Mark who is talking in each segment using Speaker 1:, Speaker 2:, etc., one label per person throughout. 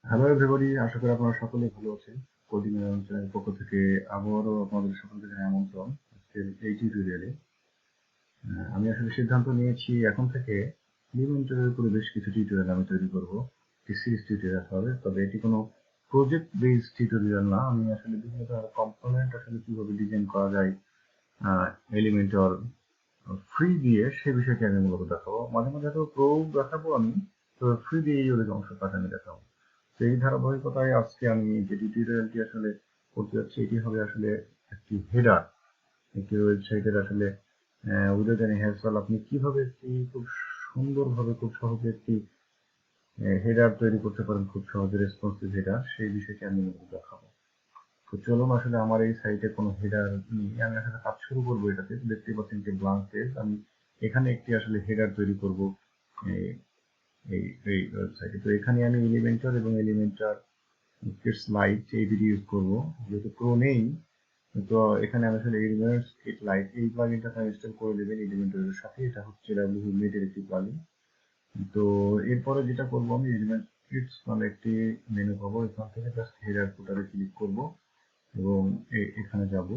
Speaker 1: Hello everybody, আশা করি আপনারা সকলেই ভালো আছেন। কোডিং চ্যানেলের পক্ষ থেকে আবারও আপনাদের সকলকে জানাই আমন্ত্রণ আজকের এই টিউটোরিয়ালে। আমি আসলে সিদ্ধান্ত নিয়েছি এখন থেকে এলিমেন্টরের উপরে বেশ কিছু টিউটোরিয়াল আমি তৈরি করব। একটি সিরিজ টিউটোরিয়াল হবে, তবে এটি কোনো প্রজেক্ট বেসড টিউটোরিয়াল না। আমি আসলে বিভিন্ন ধরনের কম্পোনেন্ট আসলে কিভাবে ডিজাইন করা যায় এলিমেন্টর ফ্রি দিয়ে, সে বিষয়টি আমি মূলত দেখাবো। মাঝে মাঝে তো প্রো দেখাবো আমি, তো ফ্রি দিয়ে এই অধিকাংশ কাজ আমি দেখাবো। তো এই ধারাবাহিকতায় আজকে আমি যে টিউটোরিয়ালটি আসলে করতে যাচ্ছি, এটি হবে আসলে একটি হেডার, একটি ওয়েবসাইটের আসলে উইদাউট এনি হ্যাসেল আপনি কিভাবে একটি খুব সুন্দরভাবে খুব সহজে একটি হেডার তৈরি করতে পারেন, খুব সহজে রেসপন্সিভ হেডার, সেই বিষয়টি আমি দেখাবো। তো চলুন, আসলে আমার এই সাইটে কোনো হেডার নেই, আমি আসলে কাজ শুরু করবো এটাতে। দেখতে পাচ্ছেন যে ব্ল্যাঙ্ক পেজ, আমি এখানে একটি আসলে হেডার তৈরি করব এই এই ওয়েবসাইটে। তো এখানে আমি এলিমেন্টর এবং এলিমেন্টর কিটস লাইট এই দুটি ইউজ করবো, যেহেতু প্রো নেই। তো এখানে আমি আসলে এলিমেন্টস কিট লাইট এই প্লাগইনটা ইনস্টল করে দেবেন এলিমেন্টরের সাথে। এটা হচ্ছে WMate এর একটি প্লাগইন। তো এরপরে যেটা করবো, আমি এলিমেন্ট কিটস নামে একটি মেনু পাবো, এখান থেকে জাস্ট হেডার ফুটারে ক্লিক করব এবং এখানে যাব।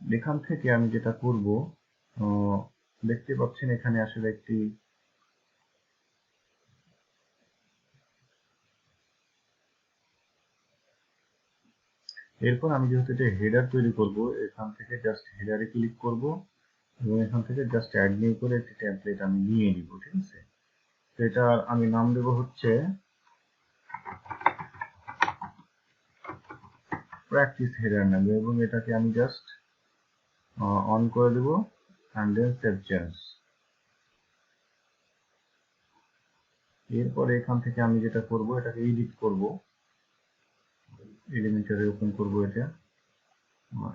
Speaker 1: এখান থেকে আমি যেটা করব, দেখতে পাচ্ছেন এখানে আসলে একটি এরপর আমি যেহেতু এটা হেডার তৈরি করব, এখান থেকে জাস্ট হেডারে ক্লিক করব এবং এখান থেকে জাস্ট অ্যাড নিউ করে একটি টেমপ্লেট আমি নিয়ে নিব। ঠিক আছে, তো এটা আমি নাম দেব হচ্ছে প্র্যাকটিস হেডার নামে, এবং এটাকে আমি জাস্ট অন করে দেব অ্যান্ড দেন সেভ চেঞ্জ। এরপরে এখান থেকে আমি যেটা করব, এটাকে এডিট করব, এলিমেন্টরে ওপেন করব এটা।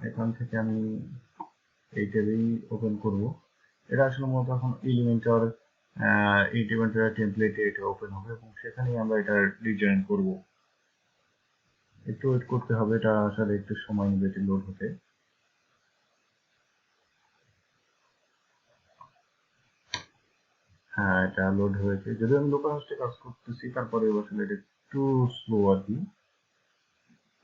Speaker 1: এখান থেকে আমি এইটাকেই ওপেন করব। এটা আসলে মূলত এখন এলিমেন্টর টেমপ্লেটে এটা ওপেন হবে এবং সেখানেই আমরা এটা ডিজাইন করব। একটু ওয়েট করতে হবে, এটা আসলে একটু সময় নেবে এটি লোড হতে। হ্যাঁ, এটা লোড হয়েছে, যদি আমি লোকাল হোস্টে কাজ করতেছি, তারপরে আসলে এটা একটু স্লো আর কি।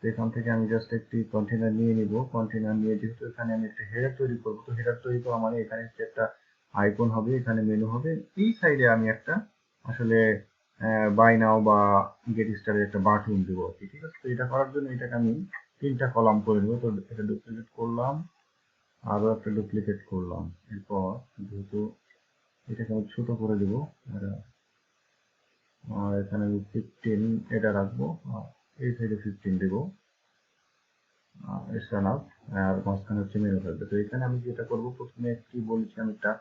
Speaker 1: তো এখান থেকে আমি জাস্ট একটি কন্টেনার নিয়ে নিব। কন্টেনার নিয়ে, যেহেতু এখানে আমি একটা হেডার তৈরি করবো, তো হেডার তৈরি করা মানে এখানে একটা আইকন হবে, এখানে মেনু হবে, এই সাইডে আমি একটা আসলে বাই নাও বা গেট স্টারের একটা বাটন দেবো আর কি। ঠিক আছে, তো এটা করার জন্য এটাকে আমি 3টা কলাম করে নেবো। তো এটা ডুপ্লিকেট করলাম, আরো একটা ডুপ্লিকেট করলাম। এরপর যেহেতু এটাকে আমি ছোট করে দেবো, এখানে আমি 15 এটা রাখবো, এই সাইডে 15 দেবো, আর মাঝখানে হচ্ছে মেনু থাকবে। তো এখানে আমি যেটা করবো, প্রথমে একটি বলেছি আমি একটা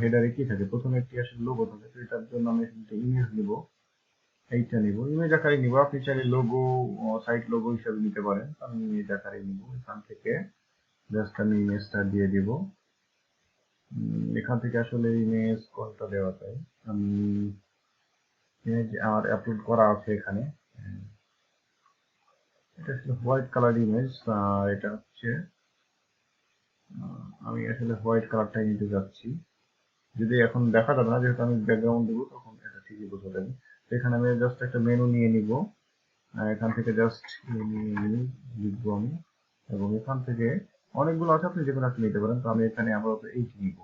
Speaker 1: হেডারে কি থাকে, প্রথমে একটি আসলে লোগো থাকে। তো এটার জন্য আমি একটা ইমেজ নিব, এইটা নিব, ইমেজ আকারে নিব। আপনি চাইলে লোগো, সাইট লোগো হিসাবে নিতে পারেন। আমি ইমেজ আকারে নিব। এখান থেকে জাস্ট আমি ইমেজটা দিয়ে দিব। এখান থেকে আসলে ইমেজ কোনটা দেওয়া যায়, আমি ইমেজ আমার আপলোড করা আছে এখানে। এটা আসলে হোয়াইট কালার ইমেজ, এটা হচ্ছে আমি আসলে হোয়াইট কালারটাই নিতে যাচ্ছি। যদি এখন দেখা যাবে না, যেহেতু আমি ব্যাকগ্রাউন্ড দেবো, তখন এটা ঠিকই বোঝা যাবে। এখানে আমি জাস্ট একটা মেনু নিয়ে নিব, এখান থেকে জাস্ট লিখবো আমি, এবং এখান থেকে অনেকগুলো আছে, আপনি যেকোনো একটা নিতে পারেন। তো আমি এখানে আপাতত এইটি নিব।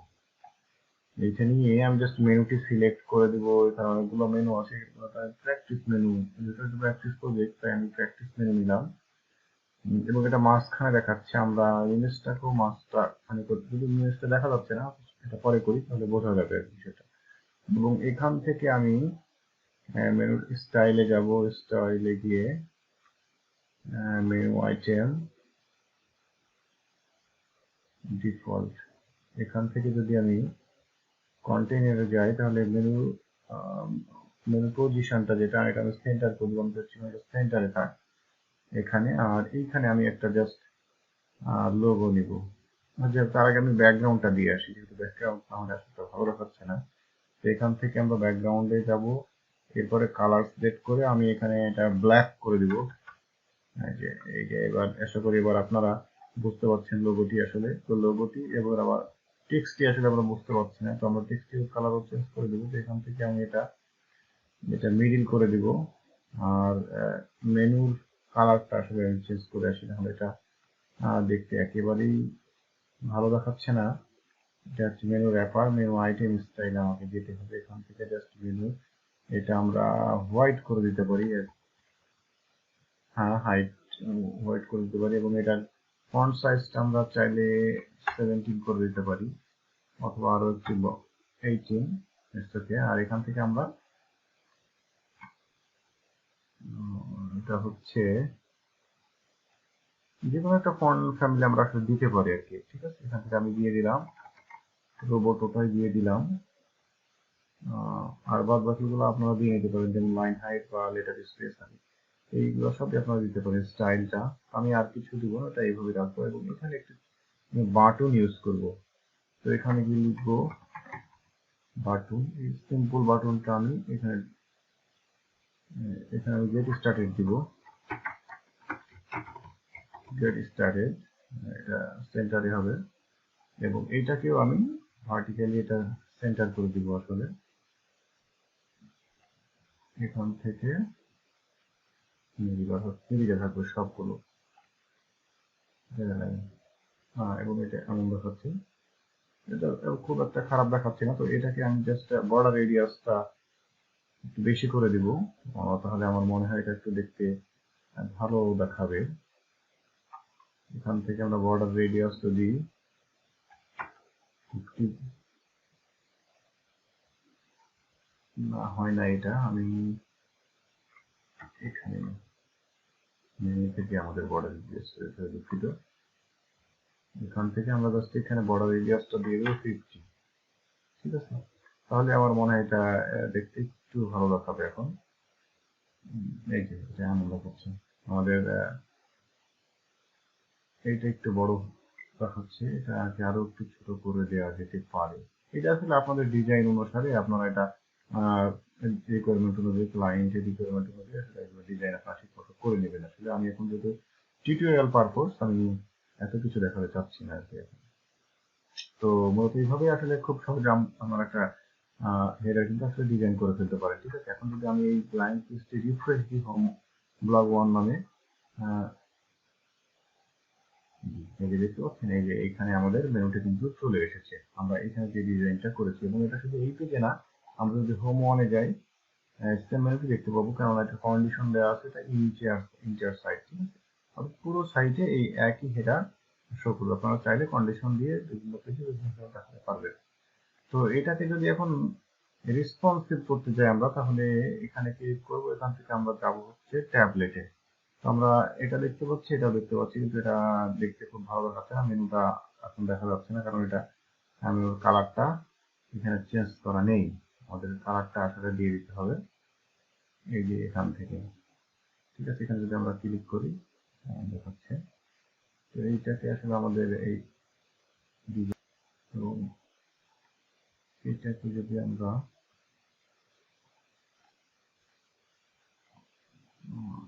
Speaker 1: এইটা নিয়ে আমি জাস্ট মেনুটি সিলেক্ট করে দিব। এখানে অনেকগুলো মেনু আছে, প্র্যাকটিস মেনু, যেটা প্র্যাকটিস করবে, তাই আমি প্র্যাকটিস মেনু নিলাম। এবং এটা মাঝখানে দেখাচ্ছে, আমরা ইমেজটাকেও মাঝখানে করতে, যদি ইমেজটা দেখা যাচ্ছে না, এটা পরে করি তাহলে বোঝা যাবে বিষয়টা। এবং এখান থেকে আমি মেনুর স্টাইলে যাব, স্টাইলে গিয়ে মেনু আইটেম ডিফল্ট, এখান থেকে যদি আমি কন্টেইনারে যাই, তাহলে মেনু পজিশনটা যেটা, এটা আমি সেন্টার করব, আমি চাচ্ছি সেন্টারে থাক এখানে। আর এইখানে আমি একটা জাস্ট লোগো নিব। তার আগে আমি ব্যাকগ্রাউন্ডটা দিয়ে আসি, যেহেতু ব্যাকগ্রাউন্ড আমাদের আসলে ভালো দেখাচ্ছে না। তো এখান থেকে আমরা ব্যাকগ্রাউন্ডে যাব, এরপরে কালার সিলেক্ট করে আমি এখানে এটা ব্ল্যাক করে দিব। এই যে এবার আশা করি এবার আপনারা বুঝতে পারছেন লোগোটি আসলে। তো লোগোটি এবার আবার টেক্সটটি আসলে আমরা বুঝতে পারছি না, তো আমরা টেক্সটের কালারও চেঞ্জ করে দেবো। তো এখান থেকে আমি এটা মিডিল করে দিব, আর মেনুর কালারটা আসলে চেঞ্জ করে আসি, তাহলে এটা দেখতে একেবারেই ভালো দেখাচ্ছে না। এটা হচ্ছে menu wrapper, menu item style আমাকে যেতে হবে। এখান থেকে জাস্ট মেনু এটা আমরা হোয়াইট করে দিতে পারি। হ্যাঁ, হাইট হোয়াইট করে দিতে পারি, এবং এটার ফন্ট সাইজটা আমরা চাইলে 17 করে দিতে পারি, অথবা আরো একটু 18 থেকে। আর এখান থেকে আমরা এটা হচ্ছে যে কোনো একটা ফন্ট ফ্যামিলি আমরা আসলে দিতে পারি আর কি। ঠিক আছে, এখান থেকে আমি দিয়ে দিলাম রোবোটোটাই দিয়ে দিলাম। আর বাদ বাকিগুলো আপনারা দিয়ে নিতে পারেন, যেমন লাইন হাইট বা লেটার স্পেস এইগুলো সবই আপনারা দিতে পারেন। স্টাইলটা আমি আর কিছু দিব না, এটা এইভাবে রাখবো, এবং এখানে একটু বাটন ইউজ করব। তো এখানে গিয়ে লিখবো বাটন, এই সিম্পল বাটনটা আমি এখানে আমি গেট স্টার্টেড দিব। গেট স্টার্টেড এটা সেন্টারে হবে, এবং এইটাকেও আমি ভার্টিক্যালি এটা সেন্টার করে দিব। আসলে এখান থেকে মিডিয়া থাকবে সবগুলো, এবং এটা এমন দেখাচ্ছে, এটা খুব একটা খারাপ দেখাচ্ছে না। তো এটাকে আমি জাস্ট বর্ডার রেডিয়াসটা একটু বেশি করে দিব, তাহলে আমার মনে হয় এটা একটু দেখতে ভালো দেখাবে। এখান থেকে আমরা বর্ডার রেডিয়াস যদি না হয় না, এটা আমি এখানে মেনু থেকে আমাদের বর্ডার রেডিয়াস দুঃখিত, এখান থেকে আমরা জাস্ট এখানে বর্ডার রেডিয়াসটা দিয়ে দেবো 50। ঠিক আছে, তাহলে আমার মনে হয় এটা দেখতে একটু ভালো দেখাবে। এখন এই যে এটা আনন্দ করছে আমাদের, এইটা একটু বড় দেখাচ্ছে, এটা আরো একটু ছোট করে দেওয়া যেতে পারে। এটা আসলে আপনাদের ডিজাইন অনুসারে আপনারা এটা রিকোয়ারমেন্ট অনুযায়ী, ক্লায়েন্টের রিকোয়ারমেন্ট অনুযায়ী আসলে এগুলো ডিজাইন আপনারা ঠিক মতো করে নেবেন। আসলে আমি এখন যেহেতু টিউটোরিয়াল পারপোজ, আমি এত কিছু দেখাতে চাচ্ছি না আর কি। তো মূলত এইভাবে আসলে খুব সহজে আমার একটা হেডার কিন্তু আসলে ডিজাইন করে ফেলতে পারে। ঠিক আছে, এখন যদি আমি এই ব্ল্যাঙ্ক পেজটি রিফ্রেশ দিই হোম ব্লগ 1 নামে, এই যে দেখতে পাচ্ছেন, এই যে এখানে আমাদের মেনুটা কিন্তু চলে এসেছে। আমরা এখানে যে ডিজাইনটা করেছি, এবং এটা শুধু এই পেজে না, আমরা যদি হোম ওয়ানে যাই সেম মেনুটি দেখতে পাবো, কারণ একটা কন্ডিশন দেওয়া আছে, এটা ইন্টার সাইট। ঠিক আছে, পুরো সাইটে এই একই হেডার শো করবে। আপনারা চাইলে কন্ডিশন দিয়ে বিভিন্ন পেজে বিভিন্ন দেখাতে পারবেন। তো এটাকে যদি এখন রেসপন্সিভ করতে চাই আমরা, তাহলে এখানে ক্লিক করবো, এখান থেকে আমরা যাব হচ্ছে ট্যাবলেটে। আমরা এটা দেখতে পাচ্ছি, এটাও দেখতে পাচ্ছি, কিন্তু এটা দেখতে খুব ভালো দেখাচ্ছে না। মেনুটা এখন দেখা যাচ্ছে না, কারণ এটা মেনুর কালারটা এখানে চেঞ্জ করা নেই। আমাদের কালারটা আসলে দিয়ে দিতে হবে এই যে এখান থেকে। ঠিক আছে, এখানে যদি আমরা ক্লিক করি দেখাচ্ছে। তো এইটাকে আসলে আমাদের এই এবং এটাকে যদি আমরা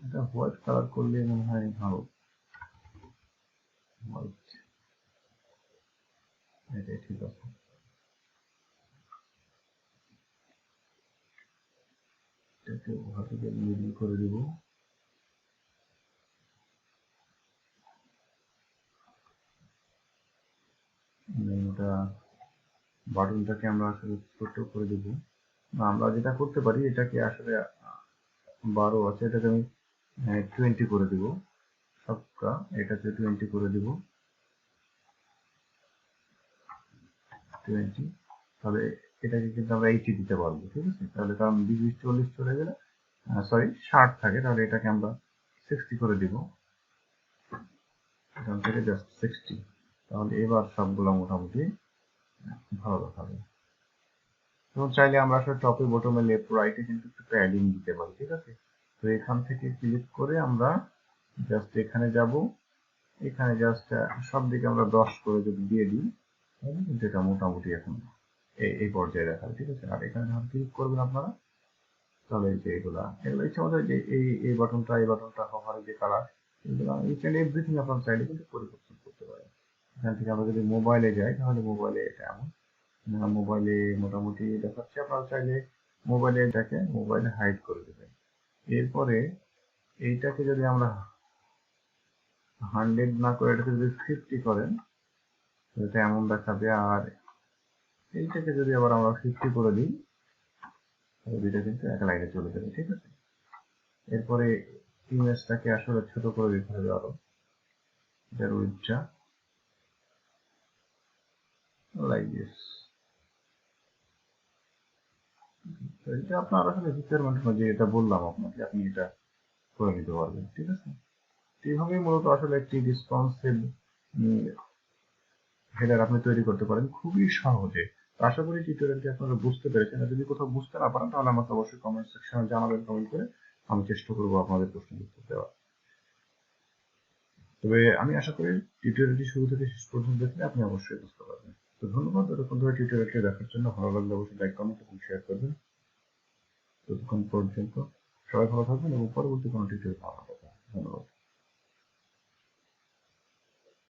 Speaker 1: এটা হোয়াইট কালার করলে মনে হয় ভালো। হোয়াইট, এটাই ঠিক আছে। এটাকে ভার্টিক্যাল মিডিল করে দিব। এটা বাটনটাকে আমরা আসলে ছোট করে দিব। আমরা যেটা করতে পারি, এটাকে আসলে 12 আছে, এটাকে আমি 20 করে দিব। সবটা এটাকে 20 করে দিব, 20। তাহলে এটাকে কিন্তু আমরা 80 দিতে পারবো। ঠিক আছে, তাহলে কারণ 20-40 চলে গেলে, সরি 60 থাকে, তাহলে এটাকে আমরা 60 করে দিব। এখান থেকে জাস্ট 60। তাহলে এবার সবগুলো মোটামুটি ভালো দেখাবে। এবং চাইলে আমরা আসলে টপে বটমে লেফট রাইটে কিন্তু একটু প্যাডিং দিতে পারি। ঠিক আছে, তো এখান থেকে ক্লিক করে আমরা জাস্ট এখানে যাব, এখানে জাস্ট সব দিকে আমরা 10 করে যদি দিয়ে দিই, তাহলে কিন্তু এটা মোটামুটি এখন এই পর্যায়ে দেখাবে। ঠিক আছে, আর এখানে যখন ক্লিক করবেন আপনারা, তাহলে এই যে এগুলো ইচ্ছা মতো, যে এই বাটনটা হওয়ার যে কালার, এগুলো ইচ এন্ড এভরিথিং আপনারা চাইলে কিন্তু পরিবর্তন করতে পারেন। এখান থেকে আমরা যদি মোবাইলে যাই, তাহলে মোবাইলে এটা এমন মোবাইলে মোটামুটি দেখাচ্ছে। আপনারা চাইলে মোবাইলে এটাকে মোবাইলে হাইড করে দেবেন। এরপরে এইটাকে যদি আমরা 100 না করে এটাকে যদি 50 করেন এটা এমন দেখাবে, আর এইটাকে যদি আবার আমরা 50 করে দিই তাহলে দুইটা কিন্তু এক লাইনে চলে যাবে। ঠিক আছে, এরপরে ইমেজটাকে আসলে ছোট করে দিতে হবে আরো, এটার উইডথটা লাইক দিস। এটা আপনার আসলে রিকোয়ারমেন্ট অনুযায়ী এটা বললাম আপনাকে, আপনি এটা করে নিতে পারবেন। ঠিক আছে, এইভাবেই মূলত আসলে একটি রেসপন্সিভ হেডার আপনি তৈরি করতে পারেন খুবই সহজে। আশা করি টিউটোরিয়ালটি আপনারা বুঝতে পেরেছেন। আর যদি কোথাও বুঝতে না পারেন তাহলে আমাকে অবশ্যই কমেন্ট সেকশনে জানাবেন, কমেন্ট করে আমি চেষ্টা করবো আপনাদের প্রশ্নের উত্তর দেওয়ার। তবে আমি আশা করি টিউটোরিয়ালটি শুরু থেকে শেষ পর্যন্ত দেখলে আপনি অবশ্যই বুঝতে পারবেন। তো ধন্যবাদ এতক্ষণ ধরে টিউটোরিয়ালটি দেখার জন্য। ভালো লাগলে অবশ্যই লাইক, কমেন্ট এবং শেয়ার করবেন। ততক্ষণ পর্যন্ত সবাই ভালো থাকবেন এবং পরবর্তী কোনো টিউটোরিয়াল পাওয়া যাবে। ধন্যবাদ।